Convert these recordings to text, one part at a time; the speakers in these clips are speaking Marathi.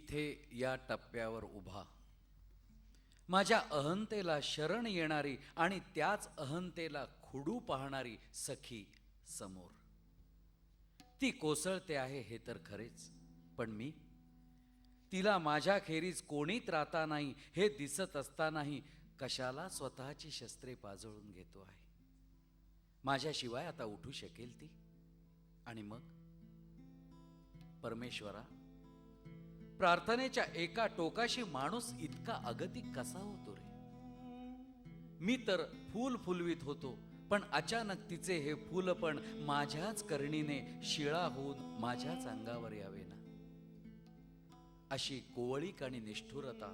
इथे या टप्प्यावर उभा, माझ्या अहंतेला शरण येणारी आणि त्याच अहंतेला खुडू पाहणारी सखी समोर. ती कोसळते आहे हे तर खरेच, पण मी तिला माझ्याखेरीज कोणीच राहता नाही हे दिसत असतानाही कशाला स्वतःची शस्त्रे पाजळून घेतो आहे. माझ्याशिवाय आता उठू शकेल ती? आणि मग परमेश्वरा, प्रार्थनेच्या एका टोकाशी माणूस इतका अगतिक कसा होतो रे? मी तर फूल फुलवीत होतो, पण अचानक तिचे हे फूल पण माझ्याच करणीने शिळा होऊन माझ्याच अंगावर यावे ना. अशी कोवळीक आणि निष्ठुरता,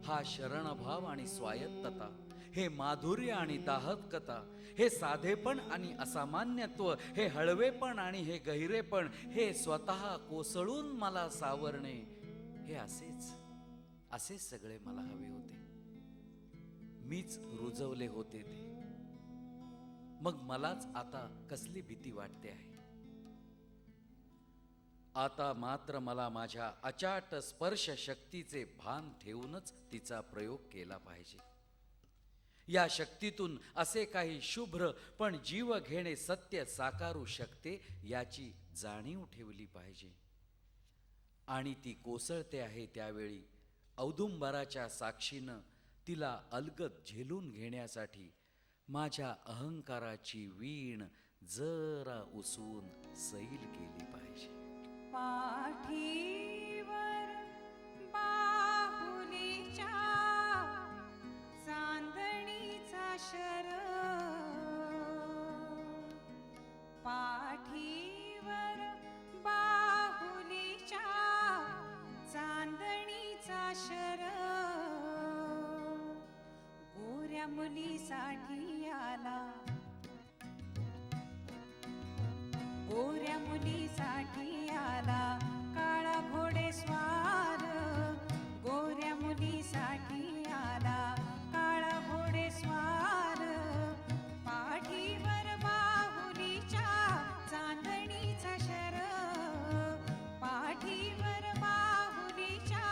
हा शरणभाव आणि स्वायत्तता, हे माधुर्य आणि दाहकता, हे साधेपण आणि असामान्यत्व, हे हळवेपण आणि हे गहिरेपण, हे स्वतः कोसळून मला सावरणे, हे असेच सगळे मला हवे होते. मीच रुजवले होते ते. मग मलाच आता कसली भीती वाटते आहे. आता मात्र मला माझ्या अचाट स्पर्श शक्तीचे भान ठेवूनच तिचा प्रयोग केला पाहिजे. या शक्तीतून असे काही शुभ्र पण जीव घेणे सत्य साकारू शकते याची जाणीव ठेवली पाहिजे. आणि ती कोसळते आहे त्यावेळी औदुंबराच्या साक्षीनं तिला अलगद झेलून घेण्यासाठी माझ्या अहंकाराची वीण जरा उसवून सैल केली पाहिजे. पाठीवर बाहुलीच्या चांदणीचा शर, पाठीवर बाहुलीच्या चांदणीचा शर, गोऱ्या मुलीसाठी आला, गोऱ्या मुलीसाठी आला काळा घोडेस्वार, गोऱ्या मुलीसाठी आला काळा घोडेस्वार. पाठीवर बाहुलीच्या चांदणीचा शर, पाठीवर बाहुलीच्या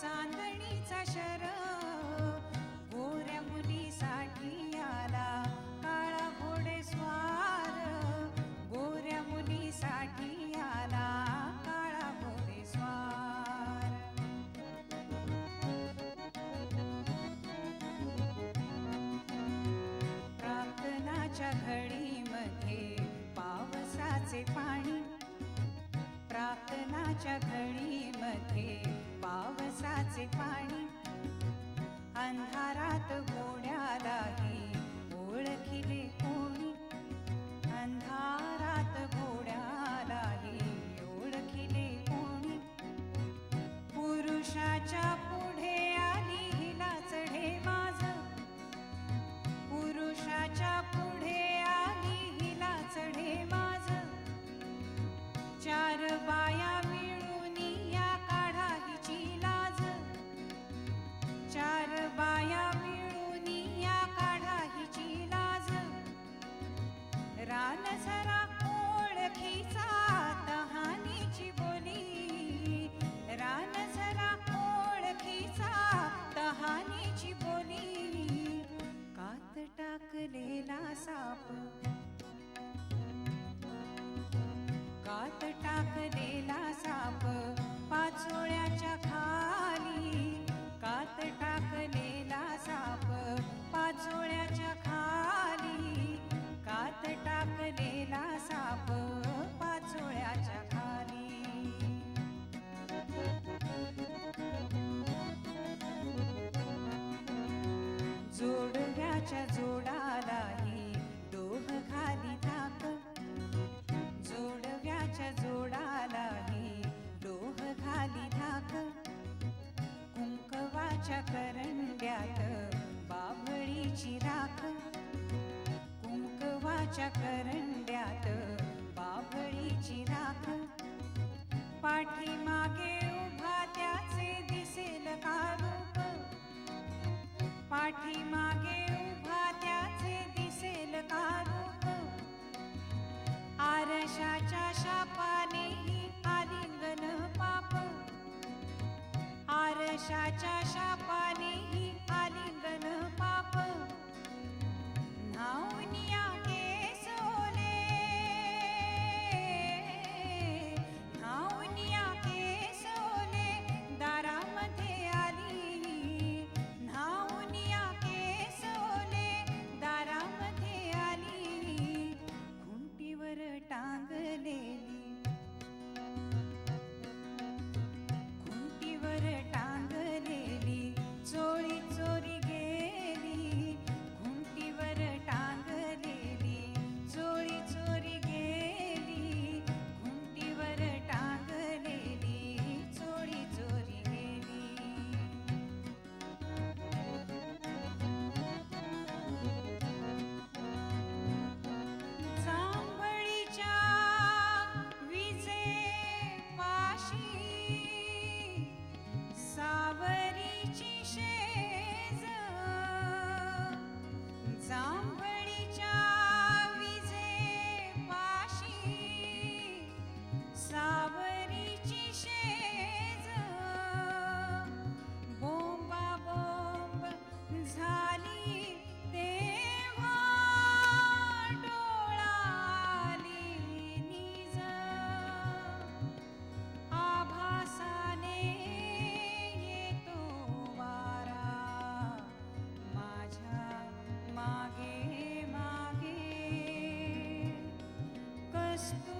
चांदणीचा शर, गोऱ्या मुलीसाठी आला काळा घोडेस्वार, गोऱ्या मुलीसाठी आला काळा घोडेस्वार. प्रार्थनाच्या घडीमध्ये पावसाचे पाणी, प्रार्थनाच्या घडीमध्ये पावसाचे पाणी, अंधारात घोड्यालाही ओळखिले कोणी, अंधारात घोड्यालाही ओळखिले कोणी. पुरुषाच्या पुढे आली हिला चढे माझ, पुरुषाच्या पुढे आली हिला चढे माझ. चार बाया मिळून या काढा हिची लाज, चार बाया मिळून या काढा हिची लाज. रान जरा ओळखीचा तहानीची बोली, रान जरा ओळखीचा तहानीची बोली. कात टाकलेला साप, कात टाकलेला साप पाचोळ्याच्या खाली, कात टाकलेला साप पाचोळ्याच्या खाली, कात टाकलेला साप पाचोळ्याच्या खाली. जोडव्याच्या जोडालाही डोह घाली धाक, जोडव्याच्या जोडालाही डोह घाली धाक. कुंकवाच्या करंड्यात बाभळीची राख, कुंकवाच्या करंड्यात बाभळीची राख. पाठीमागे उभा त्याचे दिसेल का रूप, पाठीमागे उभा त्याचे दिसेल का रूप. आरशाच्या शापानेही आलिंगन पाप, पाशाच्या शापाने ही आलिंगन पाप न्हाऊनिया केस ओले न्हाऊनिया केस ओले दारामध्ये आली न्हाऊनिया केस ओले दारामध्ये आली खुंटीवर टांगलेली खुंटीवर टांगलेली चोळी चोरी गेली खुंटीवर टांगलेली चोळी चोरी गेली खुंटीवर टांगलेली चोळी चोरी गेली जांभळीच्या विजे पाशी सावरीची शेज जांभळीच्या विजे पाशी सावरीची शेज बोंबा बोंब झाली तेव्हा डोळाली निज आभासाने येतो वारा माझ्या मागे मागे कस्तुरी